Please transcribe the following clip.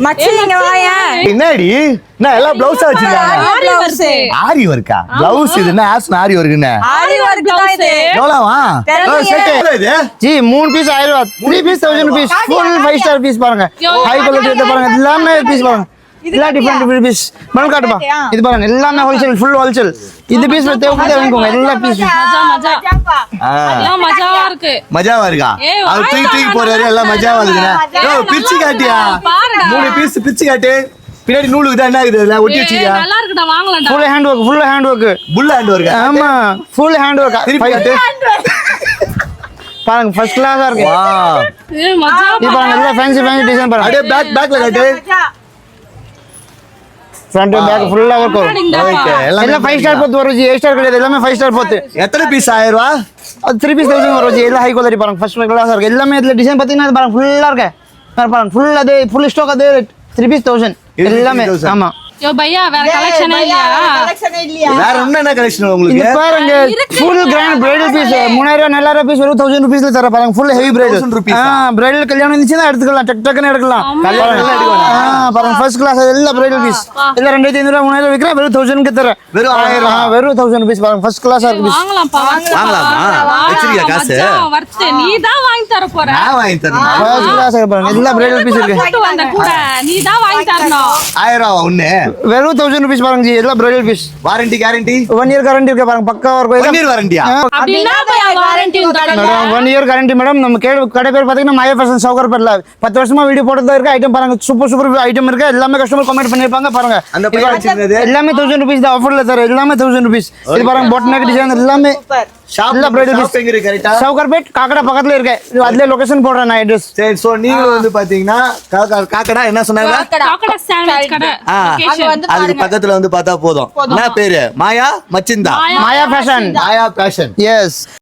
மச்சி நீங்க வாயா. என்னடி நான் எல்லாம் பிளவுஸ் வச்சிருக்கேன். ஆரி ஒர்க்கா பிளவுஸ் இது என்ன ஆஸ் ஆரி ஒர்க்குன்னு ஆரி வர்க் தான் இது. எவ்வளவா தெரியலையே. ஜி 3 பீஸ் 1000 ரூபாய் 3 piece 1000 rupees full 5 star piece பாருங்க ஹை குவாலிட்டி எடுத்து பாருங்க எல்லாமே பீஸ் பாருங்க எல்லாம் டிஃபரெண்ட் பீஸ் மணல் காட்டுப்பா இது பாருங்க எல்லாமே ஹோல்சேல் ஃபுல் ஹோல்சேல் இந்த பீஸ்ல தேவைப்படுது வாங்கிக்கோங்க எல்லா பீஸ் மஜாவா இருக்கா அவர் தூக்கி போறாரு எல்லாம் மஜாவா இருக்குண்ணே பிரிச்சு காட்டியா 3 பீஸ் பிரிச்சு காட்டு பின்னாடி நூலுக்கு தான் என்ன இருக்குது ஒட்டி வச்சியா நல்லா இருக்குடா வாங்கலாம்டா ஃபுல் ஹேண்ட் ஒர்க் புல் ஹேண்ட் ஒர்க் ஆமா ஃபுல் ஹேண்ட் ஒர்க் திருப்பி காட்டு பாருங்க ஃபர்ஸ்ட் கிளாஸா இருக்கு வாவ் ஏய் மஜா இது பாருங்க எல்லாம் ஃபேன்சி டிசைன் பாருங்க அப்படியே பேக்ல காட்டு ஃப்ரண்ட் பேக் ஃபுல்லா ஒர்க் ஓகே எல்லாம் 5 ஸ்டார் போத்து வரும் ஜி 8 ஸ்டார் கிடையாது எல்லாமே 5 ஸ்டார் போத்து எத்தனை பீஸ் 1000 ரூபாய் அது 3 பீஸ் 1000 வரும் ஜி எல்லாம் ஹை குவாலிட்டி பாருங்க ஃபர்ஸ்ட் கிளாஸா இருக்கு எல்லாமே இதுல டிசைன் பாத்தீங்கன்னா இது பாருங்க ஃபுல்லா இருக்கு பாருங்க ஃபுல் அது ஃபுல் ஸ்டாக் அது 3 பீஸ் 1000 எல்லாமே ஆமா யோ பையா வேற கலெக்ஷனே இல்லையா வேற என்ன கலெக்ஷன் உங்களுக்கு இது பாருங்க full grand bridal piece 3000 4000 piece வெறும் 1000 ரூபீஸ்ல தர பாருங்க ஃபுல் ஹெவி பிரைடல் பிரைடல் கல்யாணம் இருந்துச்சுன்னா எடுத்துக்கலாம் டக் டக்னு எடுக்கலாம் கல்யாணம் எல்லாம் எடுக்கலாம் பாருங்க ஃபர்ஸ்ட் கிளாஸ் எல்லாம் பிரைடல் பீஸ் எல்லாம் 2500 3000 விக்கிற வெறும் 1000 க்கு தர வெறும் 1000 வெறும் 1000 ரூபீஸ் பாருங்க ஃபர்ஸ்ட் கிளாஸா இருக்கு பீஸ் வாங்கலாமா வெச்சிருக்க காசு வர்த்து நீ தான் வாங்கி தர போற நான் வாங்கி தரேன் ஃபர்ஸ்ட் கிளாஸ் பாருங்க எல்லாம் பிரைடல் பீஸ் இருக்கு போட்டு வந்த கூட நீ தான் வாங்கி தரணும் 1000 ரூபாய் ஒண்ணே வெறும் 1000 rupees பாருங்க ஜி எல்லாம் bridal piece warranty guarantee 1 year guarantee இருக்கு பாருங்க பக்கா இருக்கும் 1 இயர் வாரண்டியா அப்படினா பையா warranty madam 1 year guarantee madam நம்ம கடை பேர் பாத்தீங்கன்னா மாயா ஃபேஷன் சௌகர் பேர்ல 10 வருஷமா வீடியோ போட்டுதான் இருக்கு ஐட்டம் பாருங்க சூப்பர் ஐட்டம் இருக்கு எல்லாமே கஸ்டமர் கமெண்ட் பண்ணிருப்பாங்க பாருங்க அந்த எல்லாமே 1000 rupees தான் ஆஃபர்ல தர எல்லாமே 1000 rupees இது பாருங்க பாட் நெக் டிசைன் எல்லாமே ஷாப்ல பிரைடல் பீஸ் எங்க இருக்கு கரெக்ட்டா சௌகர் பேட் காக்கடா பக்கத்துல இருக்கு அதுல லொகேஷன் போடுறேன் நான் அட்ரஸ் சரி சோ நீங்க வந்து பாத்தீங்கன்னா காக்கடா என்ன சொன்னாங்க காக்கடா சாண்ட்விச் கடை அதுக்கு பக்கத்துல வந்து பார்த்தா போதும் என்ன பேரு மாயா மச்சிந்தா மாயா ஃபேஷன் எஸ்